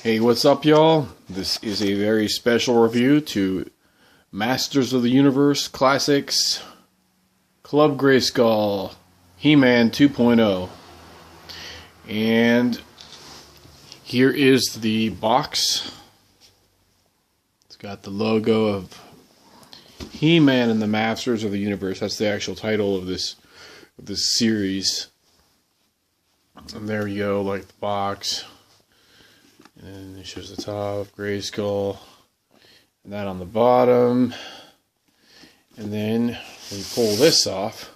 Hey, what's up, y'all? This is a very special review to Masters of the Universe Classics Club Grayskull He-Man 2.0. And here is the box. It's got the logo of He-Man and the Masters of the Universe. That's the actual title of this series. And there you go, like the box. And it shows the top, Grayskull, and that on the bottom. And then we pull this off,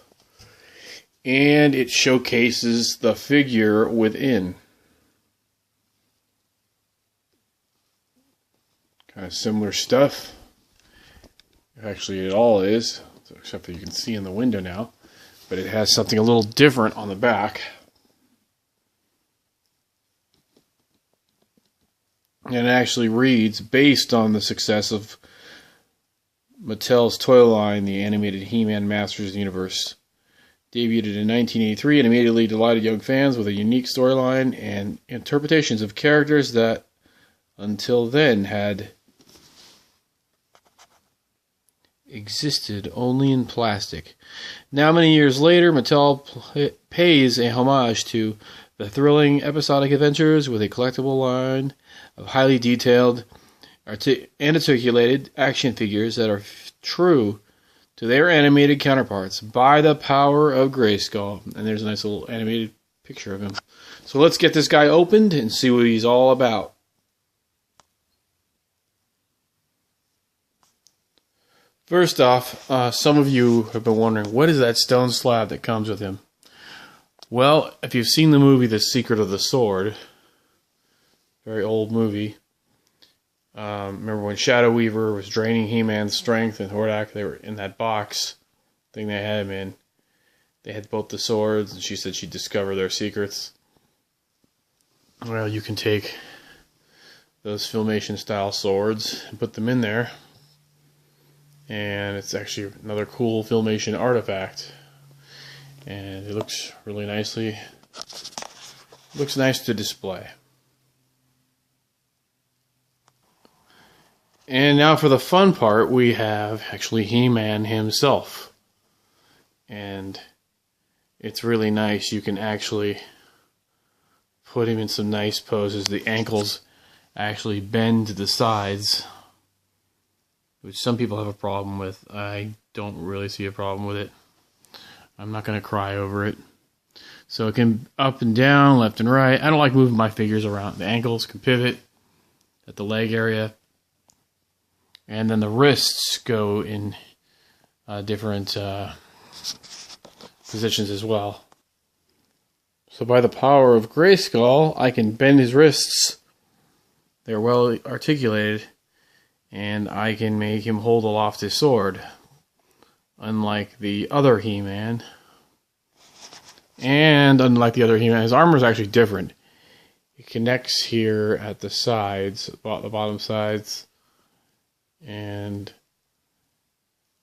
and it showcases the figure within. Kind of similar stuff. Actually, it all is, except that you can see in the window now. But it has something a little different on the back. And it actually reads, based on the success of Mattel's toy line, the animated He-Man Masters of the Universe debuted in 1983 and immediately delighted young fans with a unique storyline and interpretations of characters that until then had existed only in plastic. Now, many years later, Mattel pays a homage to the thrilling episodic adventures with a collectible line of highly detailed and articulated action figures that are true to their animated counterparts by the power of Grayskull. And there's a nice little animated picture of him. So let's get this guy opened and see what he's all about. First off, some of you have been wondering, what is that stone slab that comes with him? Well, if you've seen the movie The Secret of the Sword, very old movie. Remember when Shadow Weaver was draining He-Man's strength and Hordak, they were in that box thing they had him in. They had both the swords, and she said she'd discover their secrets. Well, you can take those filmation style swords and put them in there. And it's actually another cool filmation artifact. And it looks really nicely. Looks nice to display. And now for the fun part, we have actually He-Man himself. And it's really nice. You can actually put him in some nice poses. The ankles actually bend to the sides, which some people have a problem with. I don't really see a problem with it. I'm not going to cry over it. So it can up and down, left and right. I don't like moving my figures around. The ankles can pivot at the leg area. And then the wrists go in different positions as well. So by the power of Grayskull, I can bend his wrists. They're well articulated. And I can make him hold aloft his sword. Unlike the other He-Man. And unlike the other He-Man, his armor is actually different. It connects here at the sides, the bottom sides. And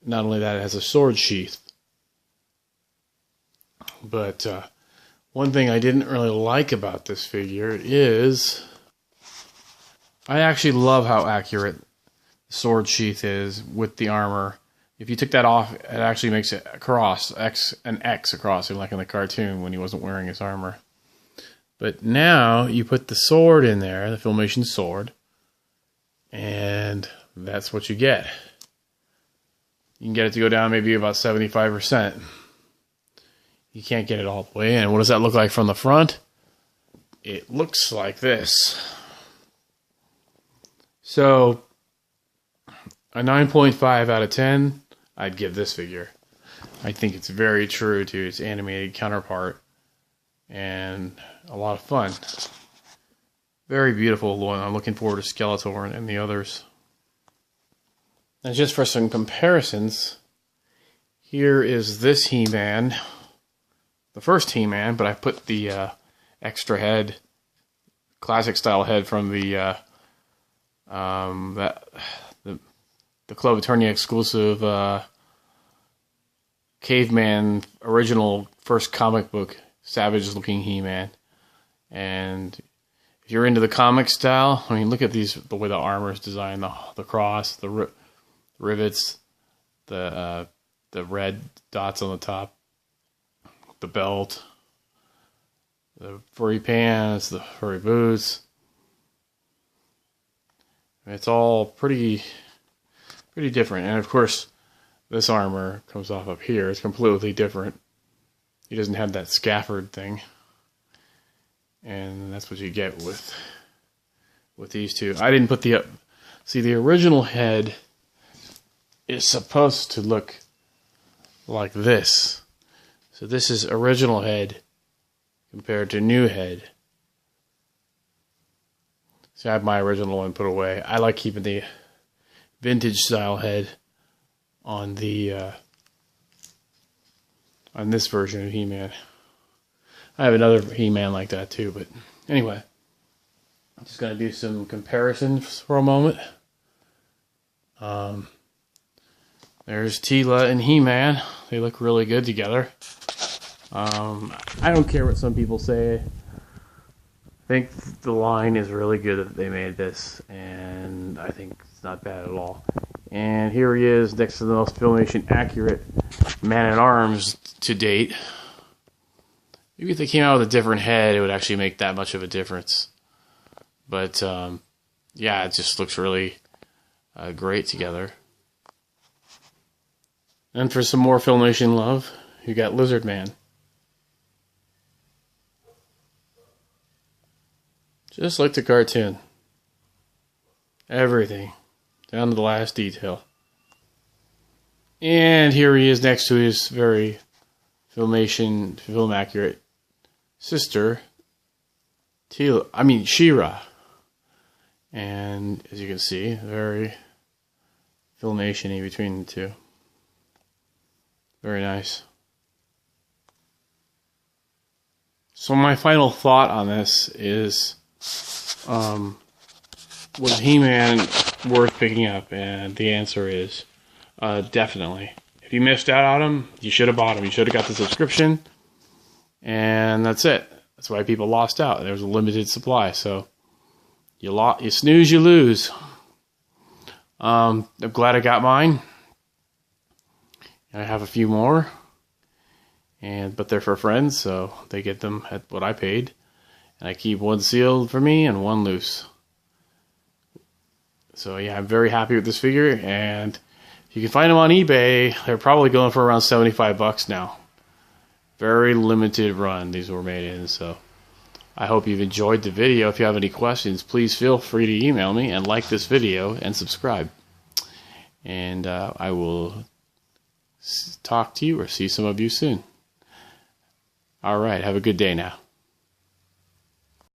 not only that, it has a sword sheath. But one thing I didn't really like about this figure is I actually love how accurate the sword sheath is with the armor. If you took that off, it actually makes it a cross, an X across him, like in the cartoon when he wasn't wearing his armor. But now you put the sword in there, the filmation sword, and that's what you get. You can get it to go down maybe about 75%. You can't get it all the way in. What does that look like from the front? It looks like this. So a 9.5 out of 10, I'd give this figure. I think it's very true to its animated counterpart. And a lot of fun. Very beautiful one. I'm looking forward to Skeletor and the others. And just for some comparisons, here is this He-Man. The first He-Man, but I put the extra head, classic style head from the Club Eternia exclusive caveman original first comic book savage looking He-Man. And if you're into the comic style, I mean, look at these, the way the armor is designed, the cross, the rivets, the red dots on the top, the belt, the furry pants, the furry boots. It's all pretty different. And of course, this armor comes off up here. It's completely different. He doesn't have that scabbard thing. And that's what you get with these two. I didn't put the see, the original head is supposed to look like this. So this is original head compared to new head. So I have my original one put away. I like keeping the vintage style head on the on this version of He-Man. I have another He-Man like that too, but anyway, I'm just gonna do some comparisons for a moment. There's Teela and He-Man. They look really good together. I don't care what some people say. I think the line is really good that they made this, and I think it's not bad at all. And here he is next to the most filmation accurate Man-at-Arms to date. Maybe if they came out with a different head, it would actually make that much of a difference. But yeah, it just looks really great together. And for some more filmation love, you got Lizard Man. Just like the cartoon. Everything. Down to the last detail. And here he is next to his very film accurate sister, She-Ra. And as you can see, very filmation-y between the two. Very nice. So my final thought on this is, was He-Man worth picking up? And the answer is definitely. If you missed out on him, you should have bought him. You should have got the subscription. And that's it. That's why people lost out. There was a limited supply. So you snooze, you lose. I'm glad I got mine. I have a few more. But they're for friends, so they get them at what I paid. And I keep one sealed for me and one loose. So yeah, I'm very happy with this figure, and you can find them on eBay. They're probably going for around $75 now. Very limited run these were made in, so I hope you've enjoyed the video. If you have any questions, please feel free to email me and like this video and subscribe. And I will talk to you or see some of you soon. All right, have a good day now.